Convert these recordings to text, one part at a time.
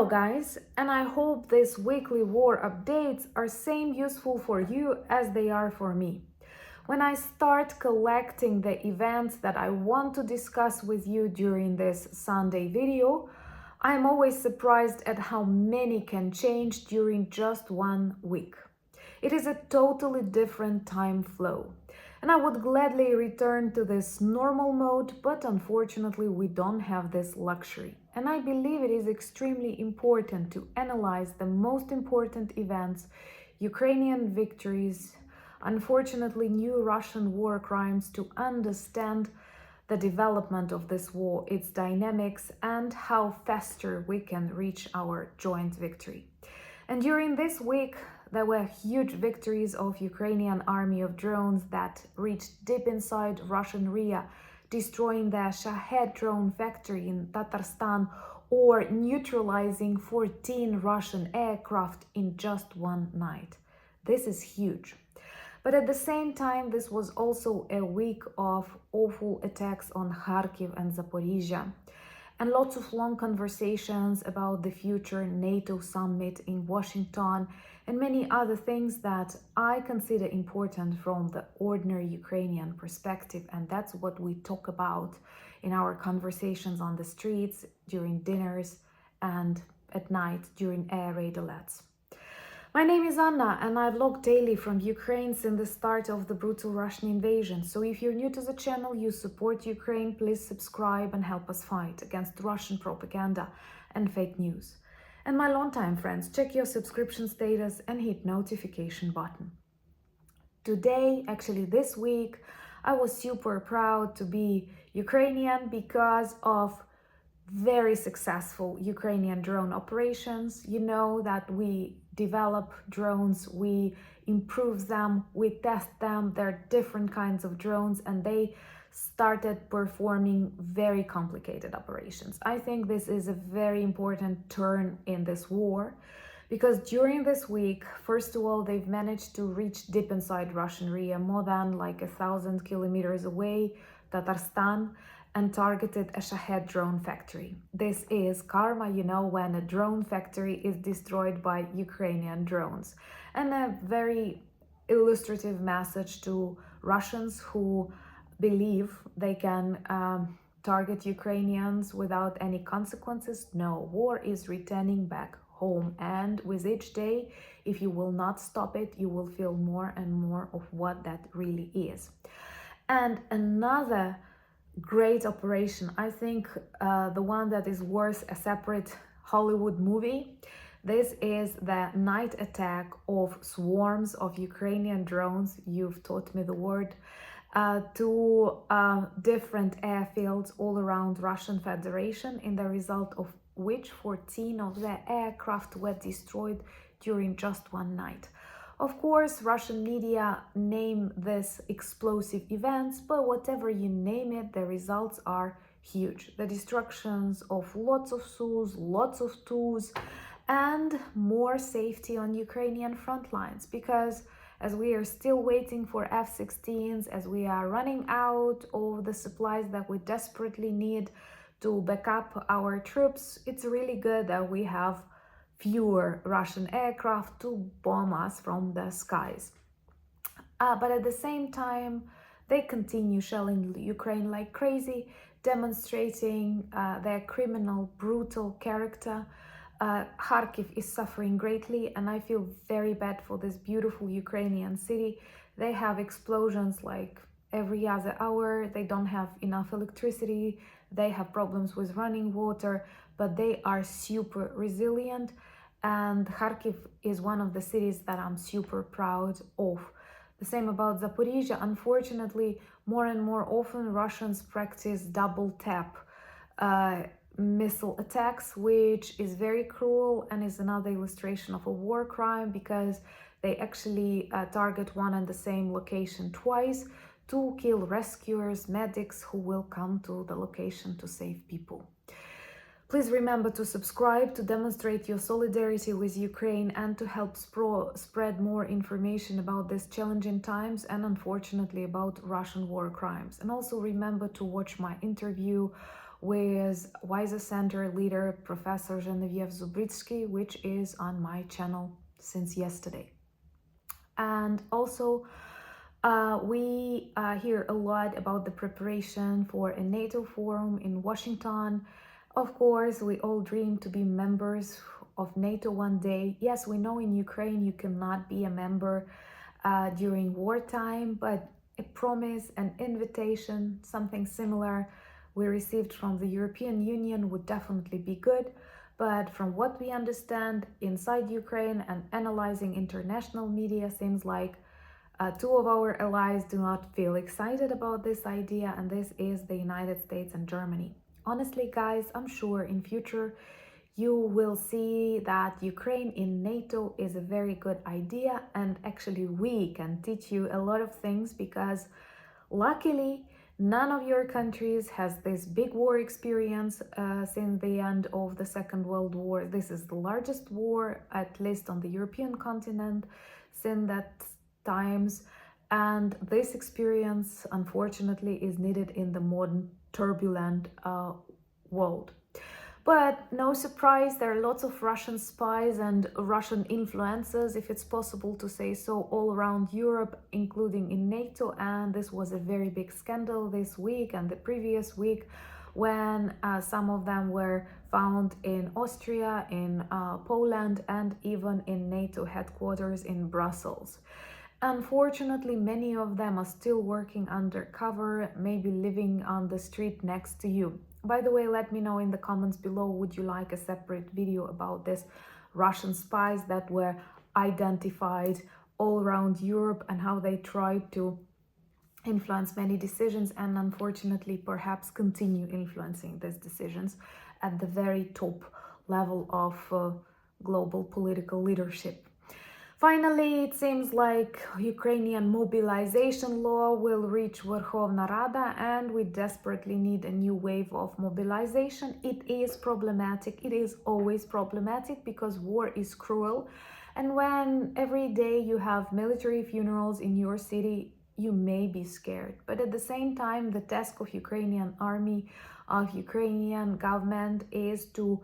Hello guys, and I hope these weekly war updates are same useful for you as they are for me. When I start collecting the events that I want to discuss with you during this Sunday video, I'm always surprised at how many can change during just 1 week. It is a totally different time flow. And I would gladly return to this normal mode, but unfortunately we don't have this luxury. And I believe it is extremely important to analyze the most important events, Ukrainian victories, unfortunately new Russian war crimes, to understand the development of this war, its dynamics, and how faster we can reach our joint victory. And during this week, there were huge victories of Ukrainian army of drones that reached deep inside Russian RIA, destroying the Shahed drone factory in Tatarstan or neutralizing 14 Russian aircraft in just one night. This is huge. But at the same time, this was also a week of awful attacks on Kharkiv and Zaporizhia, and lots of long conversations about the future NATO summit in Washington, and many other things that I consider important from the ordinary Ukrainian perspective. And that's what we talk about in our conversations on the streets, during dinners, and at night during air raid alerts. My name is Anna, and I vlog daily from Ukraine since the start of the brutal Russian invasion. So if you're new to the channel, you support Ukraine, please subscribe and help us fight against Russian propaganda and fake news. And my longtime friends, check your subscription status and hit notification button. Today, actually this week, I was super proud to be Ukrainian because of very successful Ukrainian drone operations. You know that we develop drones, we improve them, we test them. There are different kinds of drones, and they started performing very complicated operations. I think this is a very important turn in this war, because during this week, first of all, they've managed to reach deep inside Russian RIA, more than like 1,000 kilometers away, Tatarstan, and targeted a Shahed drone factory. This is karma, you know, when a drone factory is destroyed by Ukrainian drones. And a very illustrative message to Russians who believe they can target Ukrainians without any consequences. No, war is returning back home. And with each day, if you will not stop it, you will feel more and more of what that really is. And another great operation, I think the one that is worth a separate Hollywood movie, this is the night attack of swarms of Ukrainian drones, you've taught me the word, to different airfields all around Russian Federation, in the result of which 14 of the aircraft were destroyed during just one night. Of course, Russian media name this explosive events, but whatever you name it, the results are huge. The destructions of lots of SUs, lots of TUs, and more safety on Ukrainian front lines, because as we are still waiting for F-16s, as we are running out of the supplies that we desperately need to back up our troops, it's really good that we have fewer Russian aircraft to bomb us from the skies. But at the same time, they continue shelling Ukraine like crazy, demonstrating their criminal, brutal character. Kharkiv is suffering greatly, and I feel very bad for this beautiful Ukrainian city. They have explosions like every other hour, they don't have enough electricity, they have problems with running water, but they are super resilient. And Kharkiv is one of the cities that I'm super proud of. The same about Zaporizhia. Unfortunately, more and more often Russians practice double tap missile attacks, which is very cruel and is another illustration of a war crime, because they actually target one and the same location twice to kill rescuers, medics who will come to the location to save people. Please remember to subscribe to demonstrate your solidarity with Ukraine and to help spread more information about these challenging times and unfortunately about Russian war crimes. And also remember to watch my interview with Wiser Center leader Professor Genevieve Zubritsky, which is on my channel since yesterday. And also, we hear a lot about the preparation for a NATO forum in Washington. Of course, we all dream to be members of NATO one day. Yes, we know in Ukraine you cannot be a member during wartime, but a promise, an invitation, something similar we received from the European Union would definitely be good. But from what we understand inside Ukraine and analyzing international media, seems like two of our allies do not feel excited about this idea, and this is the United States and Germany. Honestly, guys, I'm sure in future you will see that Ukraine in NATO is a very good idea, and actually we can teach you a lot of things because luckily none of your countries has this big war experience since the end of the Second World War. This is the largest war, at least on the European continent, since that times, and this experience unfortunately is needed in the modern turbulent world. But no surprise, there are lots of Russian spies and Russian influences, if it's possible to say so, all around Europe, including in NATO. And this was a very big scandal this week and the previous week when some of them were found in Austria, in Poland, and even in NATO headquarters in Brussels. Unfortunately, many of them are still working undercover, maybe living on the street next to you. By the way, let me know in the comments below, would you like a separate video about this Russian spies that were identified all around Europe and how they tried to influence many decisions and unfortunately perhaps continue influencing these decisions at the very top level of global political leadership. Finally, it seems like Ukrainian mobilization law will reach Verkhovna Rada, and we desperately need a new wave of mobilization. It is problematic. It is always problematic because war is cruel. And when every day you have military funerals in your city, you may be scared. But at the same time, the task of Ukrainian army, of Ukrainian government is to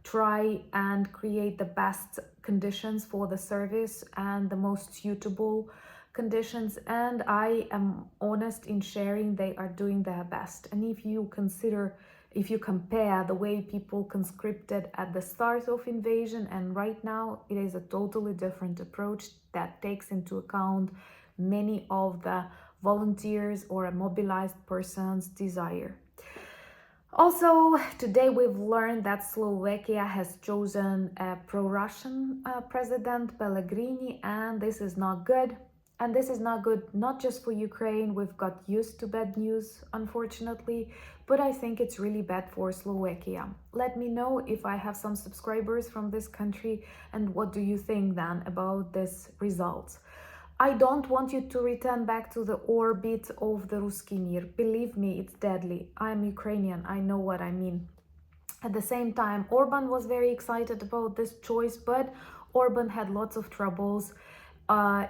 try and create the best conditions for the service and the most suitable conditions, and I am honest in sharing they are doing their best. And if you compare the way people conscripted at the start of invasion and right now, it is a totally different approach that takes into account many of the volunteers or a mobilized person's desire. Also, today we've learned that Slovakia has chosen a pro-Russian president, Pellegrini, and this is not good. And this is not good not just for Ukraine, we've got used to bad news, unfortunately, but I think it's really bad for Slovakia. Let me know if I have some subscribers from this country, and what do you think then about this results? I don't want you to return back to the orbit of the Ruski Mir. Believe me, it's deadly. I'm Ukrainian, I know what I mean. At the same time, Orban was very excited about this choice, but Orban had lots of troubles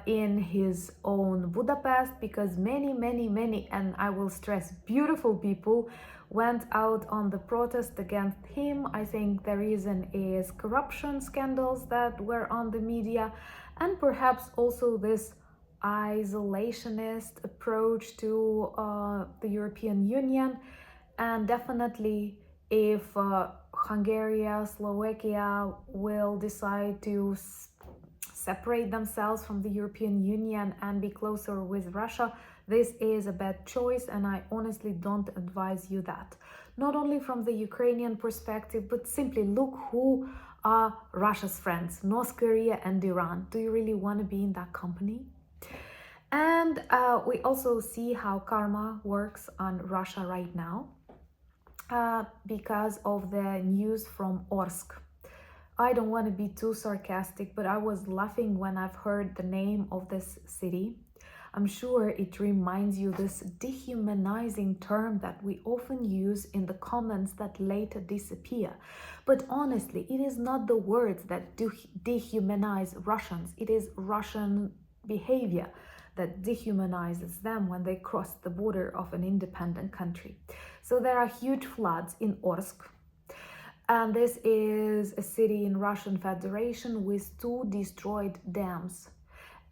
in his own Budapest because many, and I will stress, beautiful people went out on the protest against him. I think the reason is corruption scandals that were on the media, and perhaps also this isolationist approach to the European Union. And definitely if Hungary, Slovakia will decide to separate themselves from the European Union and be closer with Russia, this is a bad choice, and I honestly don't advise you that. Not only from the Ukrainian perspective, but simply look who are Russia's friends, North Korea and Iran. Do you really want to be in that company? And we also see how karma works on Russia right now because of the news from Orsk. I don't want to be too sarcastic, but I was laughing when I've heard the name of this city. I'm sure it reminds you this dehumanizing term that we often use in the comments that later disappear. But honestly, it is not the words that dehumanize Russians. It is Russian behavior that dehumanizes them when they cross the border of an independent country. So there are huge floods in Orsk, and this is a city in Russian Federation with 2 destroyed dams.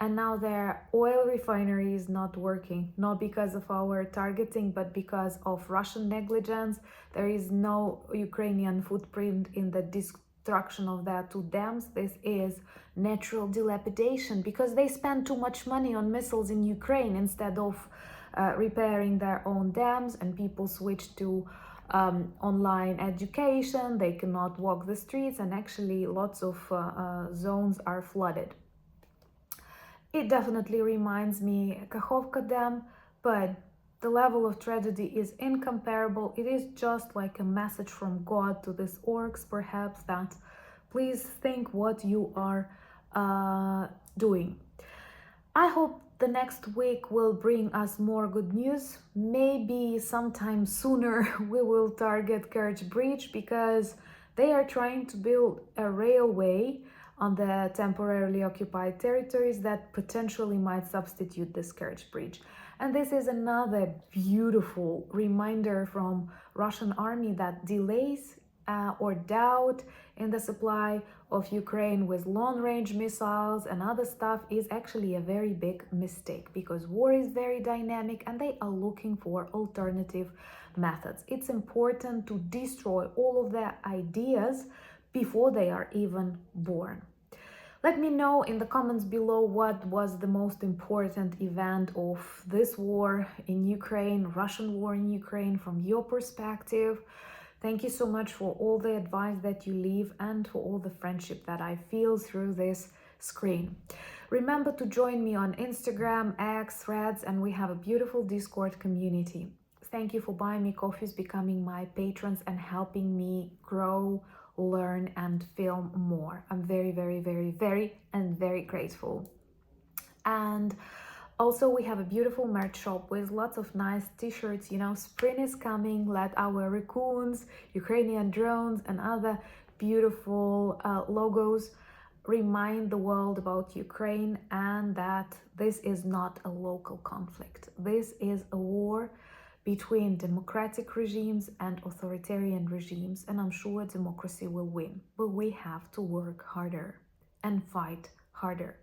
And now their oil refinery is not working, not because of our targeting, but because of Russian negligence. There is no Ukrainian footprint in the destruction of their 2 dams. This is natural dilapidation because they spend too much money on missiles in Ukraine instead of repairing their own dams, and people switch to online education. They cannot walk the streets, and actually lots of zones are flooded. It definitely reminds me Kakhovka Dam, but the level of tragedy is incomparable. It is just like a message from God to this orcs, perhaps, that please think what you are doing. I hope the next week will bring us more good news. Maybe sometime sooner we will target Kerch Bridge, because they are trying to build a railway on the temporarily occupied territories that potentially might substitute this Kerch Bridge. And this is another beautiful reminder from Russian army that delays or doubt in the supply of Ukraine with long-range missiles and other stuff is actually a very big mistake, because war is very dynamic and they are looking for alternative methods. It's important to destroy all of their ideas before they are even born. Let me know in the comments below what was the most important event of this war in Ukraine, Russian war in Ukraine, from your perspective. Thank you so much for all the advice that you leave and for all the friendship that I feel through this screen. Remember to join me on Instagram, X, Threads, and we have a beautiful Discord community. Thank you for buying me coffees, becoming my patrons, and helping me grow, learn, and film more. I'm very, very, very, very grateful. And also, we have a beautiful merch shop with lots of nice t-shirts. You know, spring is coming. Let our raccoons, Ukrainian drones, and other beautiful logos remind the world about Ukraine, and that this is not a local conflict. This is a war between democratic regimes and authoritarian regimes, and I'm sure democracy will win. But we have to work harder and fight harder.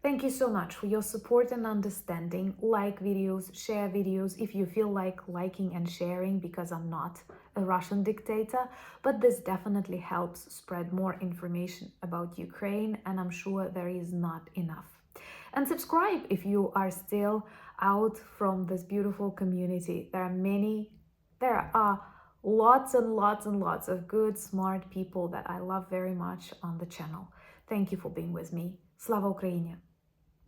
Thank you so much for your support and understanding. Like videos, share videos if you feel like liking and sharing, because I'm not a Russian dictator, but this definitely helps spread more information about Ukraine, and I'm sure there is not enough. And subscribe if you are still out from this beautiful community. There are lots and lots of good, smart people that I love very much on the channel. Thank you for being with me. Slava Ukraini!